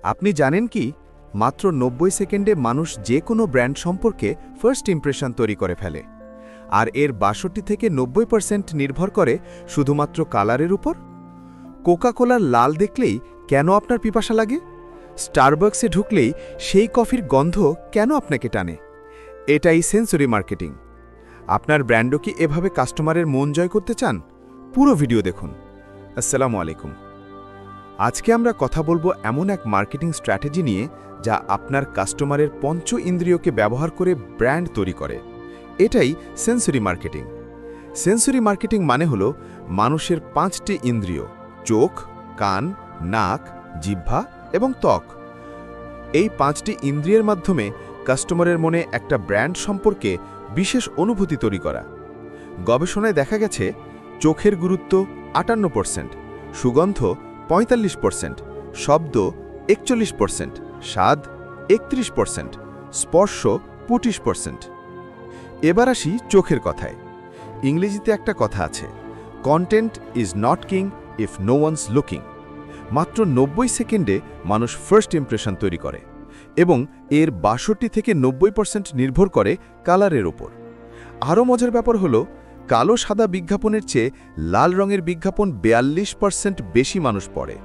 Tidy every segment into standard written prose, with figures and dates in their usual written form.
আপনি জানেন কি মাত্র 90 সেকেন্ডে মানুষ যে কোনো ব্র্যান্ড সম্পর্কে ফার্স্ট ইমপ্রেশন তৈরি করে ফেলে আর এর 62 থেকে 90% নির্ভর করে শুধুমাত্র কালারের উপর। কোকা-কোলার লাল দেখলেই কেন আপনার পিপাসা লাগে? স্টারবাকসে ঢুকলেই সেই কফির গন্ধ কেন আপনাকে টানে? এটাই সেন্সরি মার্কেটিং। আপনার ব্র্যান্ডও কি এভাবে কাস্টমারের মন জয় করতে চান? পুরো ভিডিও দেখুন। আসসালামু আলাইকুম। আজকে আমরা কথা বলবো এমন এক মার্কেটিং স্ট্র্যাটেজি নিয়ে যা আপনার কাস্টমারের পঞ্চ ইন্দ্রিয়কে ব্যবহার করে ব্র্যান্ড তৈরি করে। এটাই সেন্সরি মার্কেটিং। সেন্সরি মার্কেটিং মানে হলো মানুষের 5টি ইন্দ্রিয়: চোখ, কান, নাক, জিহ্বা এবং ত্বক। এই 5টি ইন্দ্রিয়ের মাধ্যমে কাস্টমারের মনে একটা ব্র্যান্ড সম্পর্কে বিশেষ অনুভূতি তৈরি করা। গবেষণায় দেখা গেছে চোখের গুরুত্ব 58%, সুগন্ধ 45%, শব্দ 41%, স্বাদ 31%, স্পর্শ 25%। এবার আসি চোখের কথায়। ইংরেজিতে একটা কথা আছে, content is not king if no one's looking. মাত্র 90 সেকেন্ডে মানুষ ফার্স্ট ইমপ্রেশন তৈরি করে এবং এর 62 থেকে 90% নির্ভর করে কালারের ওপর। আরও মজার ব্যাপার হলো, কালো সাদা বিজ্ঞাপনের চেয়ে লাল রঙের বিজ্ঞাপন 42% বেশি মানুষ পড়ে।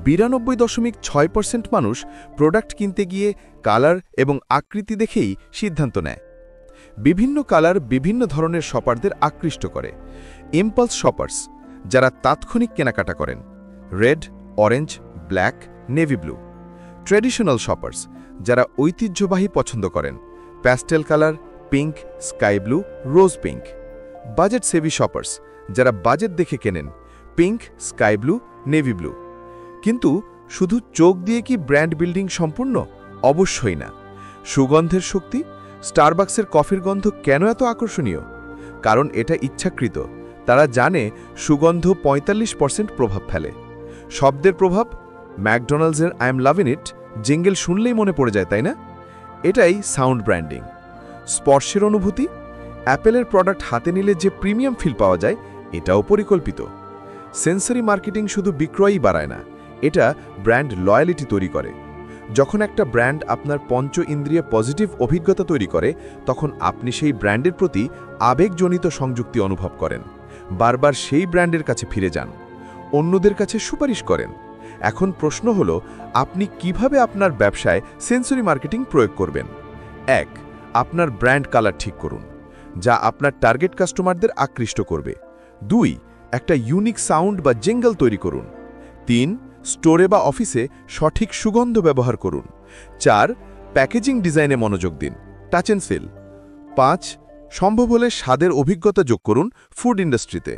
92.6% মানুষ প্রোডাক্ট কিনতে গিয়ে কালার এবং আকৃতি দেখেই সিদ্ধান্ত নেয়। বিভিন্ন কালার বিভিন্ন ধরনের শপারদের আকৃষ্ট করে। ইম্পালস শপার্স, যারা তাৎক্ষণিক কেনাকাটা করেন, red, orange, black, navy blue. Traditional shoppers, যারা ঐতিহ্যবাহী পছন্দ করেন, pastel colour, pink, sky blue, রোজ পিঙ্ক। বাজেট সেভি শপার্স, যারা বাজেট দেখে কেনেন, pink, sky blue, navy blue. কিন্তু শুধু চোখ দিয়ে কি ব্র্যান্ড বিল্ডিং সম্পূর্ণ? অবশ্যই না। সুগন্ধের শক্তি। স্টারবাকসের কফির গন্ধ কেন এত আকর্ষণীয়? কারণ এটা ইচ্ছাকৃত। তারা জানে সুগন্ধ 45% প্রভাব ফেলে। শব্দের প্রভাব। ম্যাকডোনাল্ডসের I am loving it jingle শুনলেই মনে পড়ে যায়, তাই না? এটাই সাউন্ড ব্র্যান্ডিং। স্পর্শের অনুভূতি। অ্যাপেলের প্রোডাক্ট হাতে নিলে যে প্রিমিয়াম ফিল পাওয়া যায়, এটাও পরিকল্পিত। সেন্সরি মার্কেটিং শুধু বিক্রয়ই বাড়ায় না, এটা ব্র্যান্ড লয়ালিটি তৈরি করে। যখন একটা ব্র্যান্ড আপনার পঞ্চ ইন্দ্রিয়ে পজিটিভ অভিজ্ঞতা তৈরি করে, তখন আপনি সেই ব্র্যান্ডের প্রতি আবেগজনিত সংযুক্তি অনুভব করেন, বারবার সেই ব্র্যান্ডের কাছে ফিরে যান, অন্যদের কাছে সুপারিশ করেন। এখন প্রশ্ন হলো, আপনি কিভাবে আপনার ব্যবসায় সেন্সরি মার্কেটিং প্রয়োগ করবেন? 1. আপনার ব্র্যান্ড কালার ঠিক করুন, যা আপনার টার্গেট কাস্টমারদের আকৃষ্ট করবে। 2. একটা ইউনিক সাউন্ড বা জিঙ্গল তৈরি করুন। 3. স্টোরে বা অফিসে সঠিক সুগন্ধ ব্যবহার করুন। 4. প্যাকেজিং ডিজাইনে মনোযোগ দিন, টাচ অ্যান্ড ফিল। 5. সম্ভব হলে স্বাদের অভিজ্ঞতা যোগ করুন ফুড ইন্ডাস্ট্রিতে।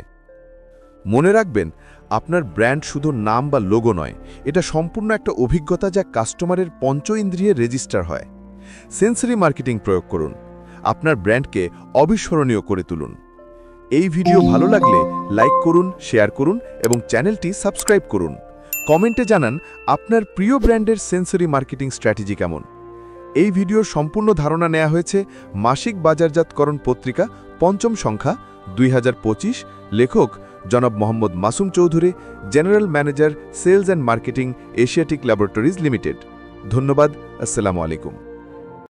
মনে রাখবেন, আপনার ব্র্যান্ড শুধু নাম বা লোগো নয়, এটা সম্পূর্ণ একটা অভিজ্ঞতা যা কাস্টমারের পঞ্চ ইন্দ্রিয়ে রেজিস্টার হয়। সেন্সরি মার্কেটিং প্রয়োগ করুন, আপনার ব্র্যান্ডকে অবিস্মরণীয় করে তুলুন। এই ভিডিও ভালো লাগলে লাইক করুন, শেয়ার করুন এবং চ্যানেলটি সাবস্ক্রাইব করুন। কমেন্টে জানান আপনার প্রিয় ব্র্যান্ডের সেন্সরি মার্কেটিং স্ট্র্যাটেজি কেমন। এই ভিডিওর সম্পূর্ণ ধারণা নেওয়া হয়েছে মাসিক বাজারজাতকরণ পত্রিকা 5ম সংখ্যা 2025, লেখক জনাব Mohammad Masum Chowdhury, general manager sales and marketing, Asiatic Laboratories Limited. ধন্যবাদ। আসসালামু আলাইকুম।